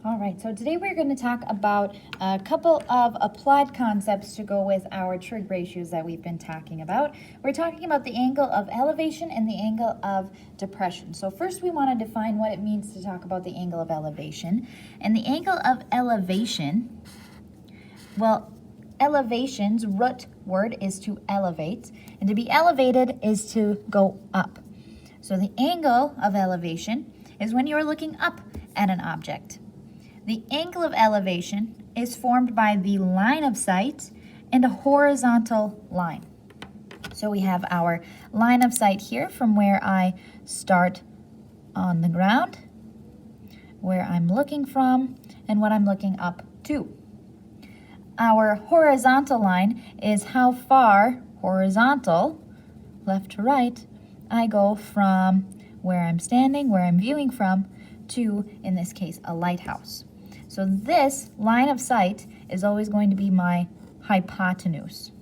All right, so today we're going to talk about a couple of applied concepts to go with our trig ratios that we've been talking about. We're talking about the angle of elevation and the angle of depression. So first we want to define what it means to talk about the angle of elevation. And the angle of elevation, well, elevation's root word is to elevate, and to be elevated is to go up. So the angle of elevation is when you're looking up at an object. The angle of elevation is formed by the line of sight and a horizontal line. So we have our line of sight here from where I start on the ground, where I'm looking from, and what I'm looking up to. Our horizontal line is how far horizontal, left to right, I go from where I'm standing, where I'm viewing from, to, in this case, a lighthouse. So this line of sight is always going to be my hypotenuse.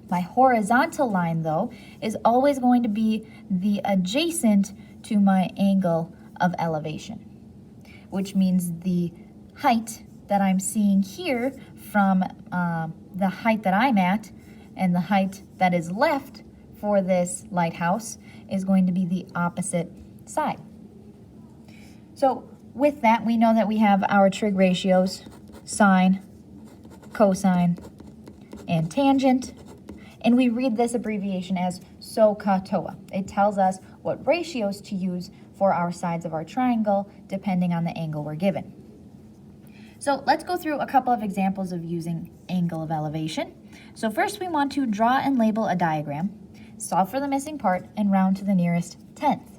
My horizontal line, though, is always going to be the adjacent to my angle of elevation, which means the height that I'm seeing here from the height that I'm at and the height that is left for this lighthouse is going to be the opposite side. So with that, we know that we have our trig ratios, sine, cosine, and tangent, and we read this abbreviation as SOHCAHTOA. It tells us what ratios to use for our sides of our triangle depending on the angle we're given. So let's go through a couple of examples of using angle of elevation. So first we want to draw and label a diagram, solve for the missing part, and round to the nearest tenth.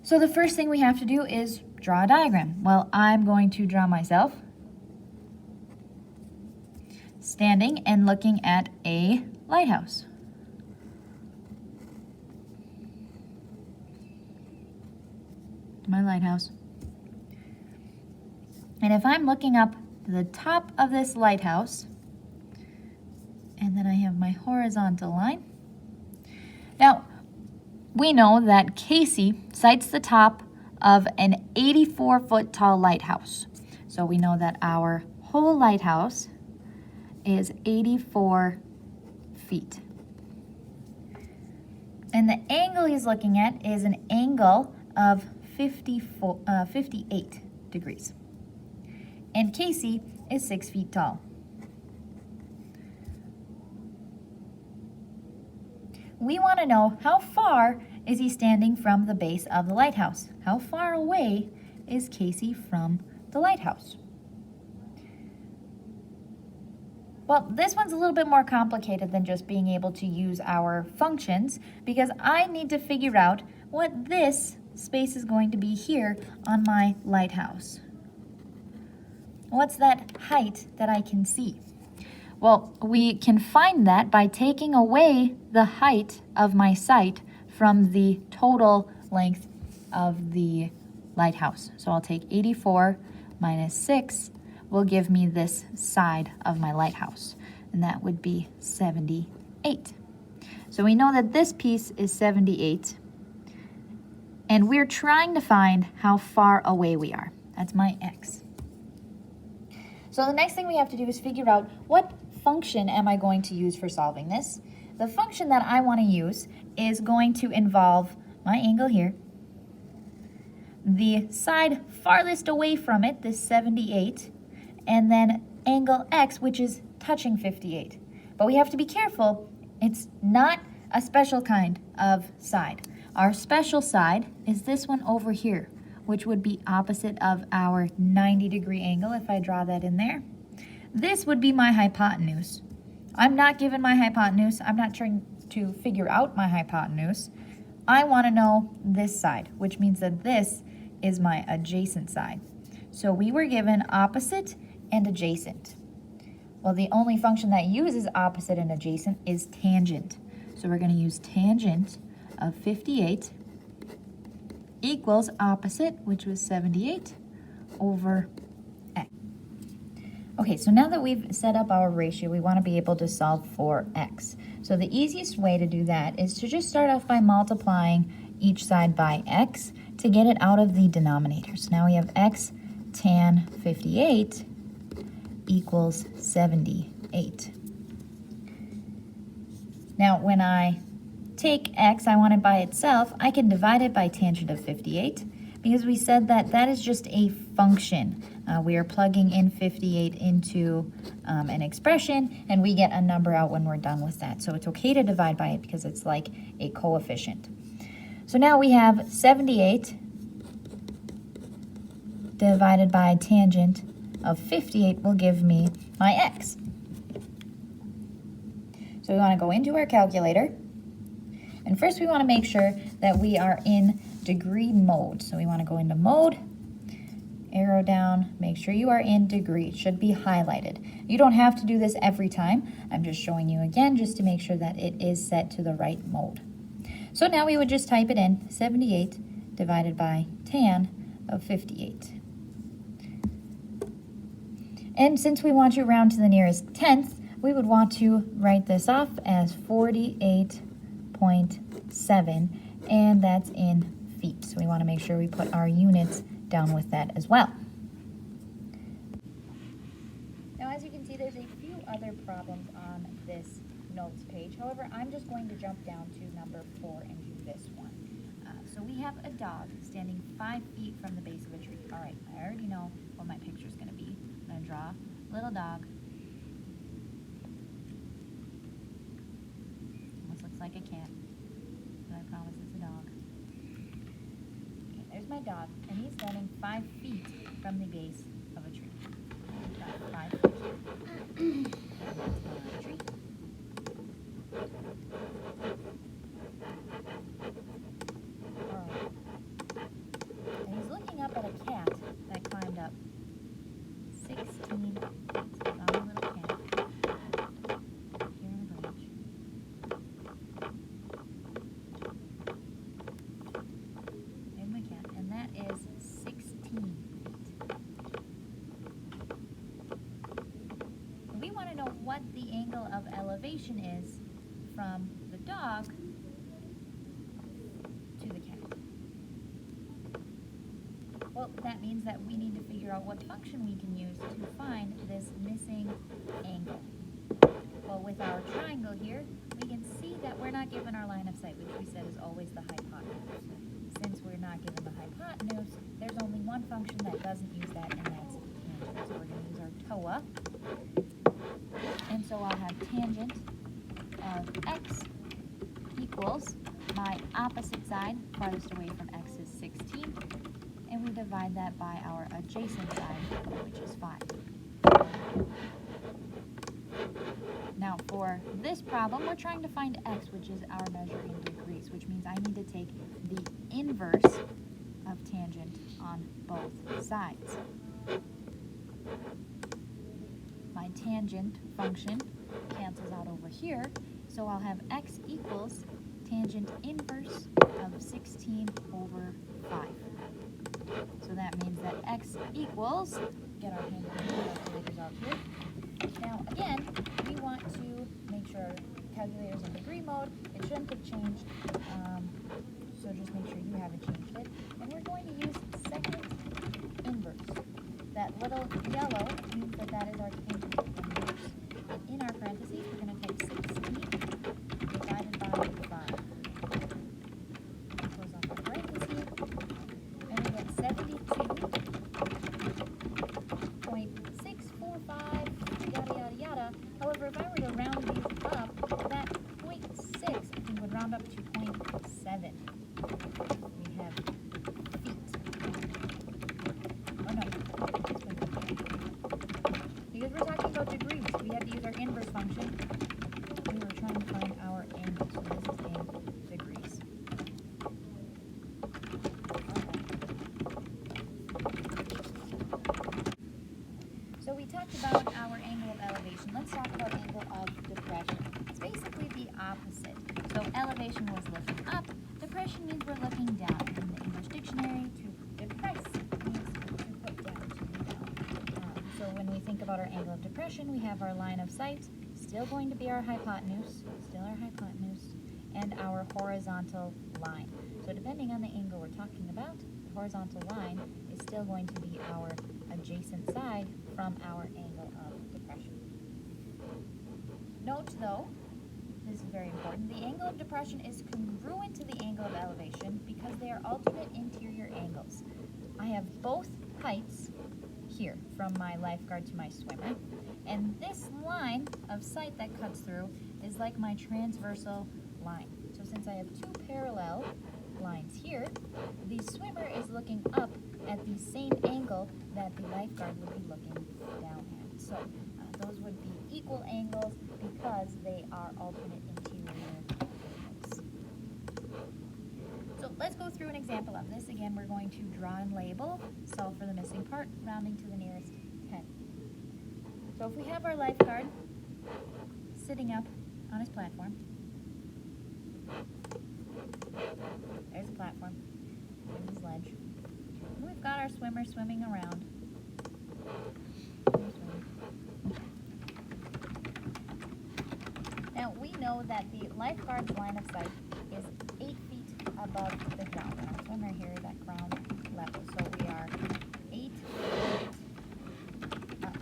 So the first thing we have to do is draw a diagram. Well, I'm going to draw myself standing and looking at a lighthouse. My lighthouse. And if I'm looking up the top of this lighthouse, and then I have my horizontal line. Now, we know that Casey sights the top of an 84-foot tall lighthouse. So we know that our whole lighthouse is 84 feet. And the angle he's looking at is an angle of 58 degrees. And Casey is 6 feet tall. We want to know how far is he standing from the base of the lighthouse? How far away is Casey from the lighthouse? Well, this one's a little bit more complicated than just being able to use our functions because I need to figure out what this space is going to be here on my lighthouse. What's that height that I can see? Well, we can find that by taking away the height of my sight from the total length of the lighthouse. So I'll take 84 minus 6 will give me this side of my lighthouse, and that would be 78. So we know that this piece is 78, and we're trying to find how far away we are. That's my x. So the next thing we have to do is figure out what function am I going to use for solving this. The function that I want to use is going to involve my angle here, the side farthest away from it, this 78, and then angle x, which is touching 58. But we have to be careful. It's not a special kind of side. Our special side is this one over here, which would be opposite of our 90-degree angle if I draw that in there. This would be my hypotenuse. I'm not given my hypotenuse. I'm not trying to figure out my hypotenuse. I want to know this side, which means that this is my adjacent side. So we were given opposite and adjacent. Well, the only function that uses opposite and adjacent is tangent. So we're going to use tangent of 58 equals opposite, which was 78, over x. Okay, so now that we've set up our ratio, we want to be able to solve for x. So the easiest way to do that is to just start off by multiplying each side by x, to get it out of the denominator. So now we have x tan 58 equals 78. Now when I take x, I want it by itself, I can divide it by tangent of 58 because we said that that is just a function. We are plugging in 58 into an expression, and we get a number out when we're done with that. So it's okay to divide by it because it's like a coefficient. So now we have 78 divided by tangent of 58 will give me my x. So we want to go into our calculator, and first we want to make sure that we are in degree mode. So we want to go into mode, arrow down, make sure you are in degree. It should be highlighted. You don't have to do this every time. I'm just showing you again just to make sure that it is set to the right mode. So now we would just type it in, 78 divided by tan of 58. And since we want to round to the nearest tenth, we would want to write this off as 48.7, and that's in feet. So we want to make sure we put our units down with that as well. Now, as you can see, there's a few other problems on this notes page. However, I'm just going to jump down to number 4 and do this one. So we have a dog standing 5 feet from the base of a tree. All right, I already know what my picture is going to be. I'm going to draw a little dog. Almost looks like a cat, but I promise it's a dog. Okay, there's my dog, and he's standing 5 feet from the base of a tree. 5 feet. Tree. And he's looking up at a cat that climbed up 16 feet. So a little cat here in a branch. There's my cat, and that is 16 feet. We want to know what the angle of elevation is from the dog to the cat. Well, that means that we need to figure out what function we can use to find this missing angle. Well, with our triangle here, we can see that we're not given our line of sight, which we said is always the hypotenuse. Since we're not given the hypotenuse, there's only one function that doesn't use that, and that's tangent. So we're going to use our TOA. And so I'll have tangent of x equals my opposite side, farthest away from x is 16, and we divide that by our adjacent side, which is 5. Now for this problem, we're trying to find x, which is our measure in degrees, which means I need to take the inverse of tangent on both sides. My tangent function cancels out over here, so I'll have x equals tangent inverse of 16 over 5. So that means that x equals, get our calculators out here. Now again, we want to make sure our calculator's in degree mode. It shouldn't have changed, so just make sure you haven't changed it. And we're going to use second inverse. That little yellow means that that is our tangent inverse. And in our parentheses, we're going to type 16 divided by 5. Close off our parentheses, and we get 72.645, yada, yada, yada. However, if I were to round these up, that 0.6, I think, would round up to 0.7. We have feet. Oh, no. Because we're talking about degrees, we have to use our inverse function. We were trying to find our angle, so this is in degrees. So we talked about our angle of elevation. Let's talk about angle of depression. It's basically the opposite. So elevation was looking up. Depression means we're looking down. In the English dictionary, to depress means to put down, to be down. So when we think about our angle of depression, we have our line of sight, still going to be our hypotenuse, and our horizontal line. So So depending on the angle we're talking about, the horizontal line is still going to be our adjacent side from our angle of depression. Note though, this is very important, the angle of depression is congruent to the angle of elevation because they are alternate interior angles. I have both heights here from my lifeguard to my swimmer, and this line of sight that cuts through is like my transversal line. So since I have two parallel lines here, the swimmer is looking up at the same angle that the lifeguard would be looking down at. So those would be equal angles because they are alternate interior angles. So let's go through an example of this. Again, we're going to draw and label, solve for the missing part, rounding to the nearest 10. So if we have our lifeguard sitting up on his platform, there's the platform, there's his ledge, and we've got our swimmer swimming around. Now we know that the lifeguard's line of sight is 8 feet above the ground, and our swimmer here is at ground level, so we are 8 feet up.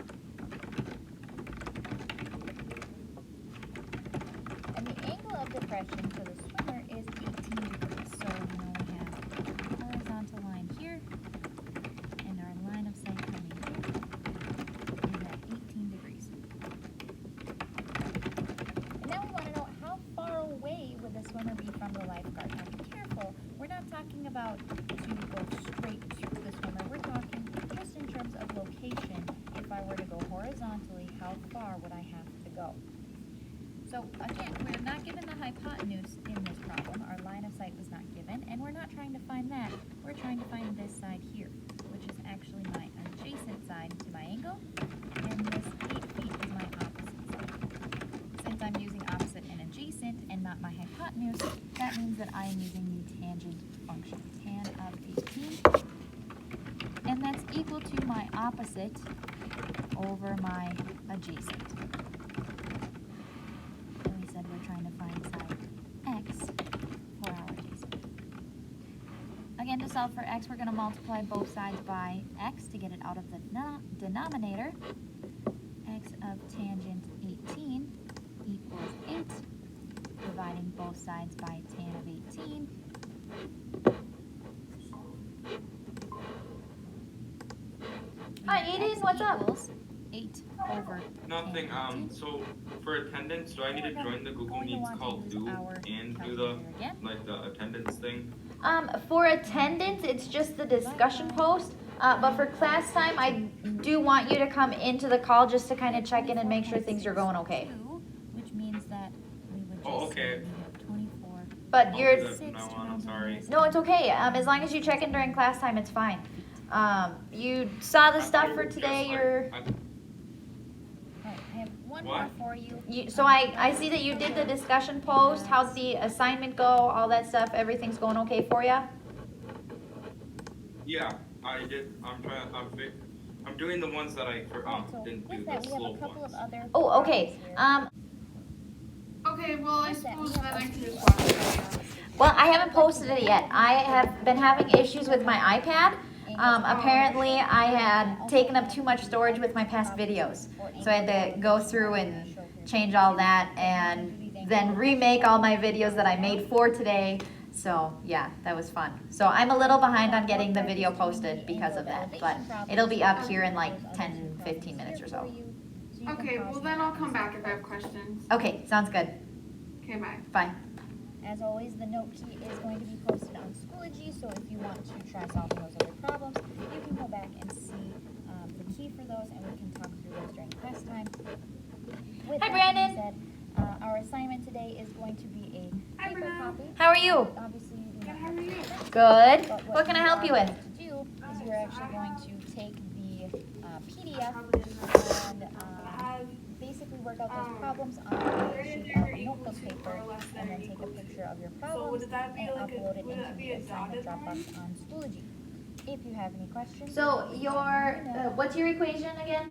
And the angle of depression for the swimmer is 18 degrees, so we know we have a horizontal line here, and our line of sight coming here is at 18 degrees. And now we want to know how far away would the swimmer be from the lifeguard. Now be careful, we're not talking about to go straight to the swimmer, we're talking just in terms of location. If I were to go horizontally, how far would I have to go? So again, we're not given the hypotenuse in this problem. Our line of sight was not given, and we're not trying to find that. We're trying to find this side here, which is actually my adjacent side to my angle, and this 8 feet is my opposite side. Since I'm using opposite and adjacent and not my hypotenuse, that means that I am using the tangent function, tan of 18, and that's equal to my opposite over my adjacent. We're trying to find side x for our adjacent. Again, to solve for x, we're going to multiply both sides by x to get it out of the denominator. X of tangent 18 equals 8. Dividing both sides by tan of 18. Hi, Aiden, what's up? Equals 8 over Nothing. So for attendance, do I need to join the Google Meets call too and do the the attendance thing? For attendance, it's just the discussion post. But for class time, I do want you to come into the call just to kind of check in and make sure things are going okay. Which means that we would just okay. say we have 24. But you're I'm sorry. no, it's okay. As long as you check in during class time, it's fine. You saw the stuff for today. I have one more for you. So I see that you did the discussion post. How's the assignment go? All that stuff. Everything's going okay for you? Yeah, I did. I'm doing the ones that I didn't do, the slow ones. Oh, okay. Okay, well, I suppose then I can just watch the video. Well, I haven't posted it yet. I have been having issues with my iPad. Apparently, I had taken up too much storage with my past videos. So I had to go through and change all that and then remake all my videos that I made for today. So yeah, that was fun. So I'm a little behind on getting the video posted because of that, but it'll be up here in like 10-15 minutes or so. Okay, well then I'll come back if I have questions. Okay, sounds good. Okay, bye. Bye. As always, the note key is going to be posted on Schoology, so if you want to try solving those other problems, you can go back and see the key for those, and we can talk through those during class time. With Hi, that Brandon. being said, our assignment today is going to be a paper copy. How are you? Obviously, you do Good, not how have are to you? do that. Good. But What can I help you with? To do is you're actually going to take the PDF and basically work out those problems on a sheet of notebook paper, and then take a picture of your problems and upload it into the assignment Dropbox on Schoology. If you have any questions, So your, what's your equation again?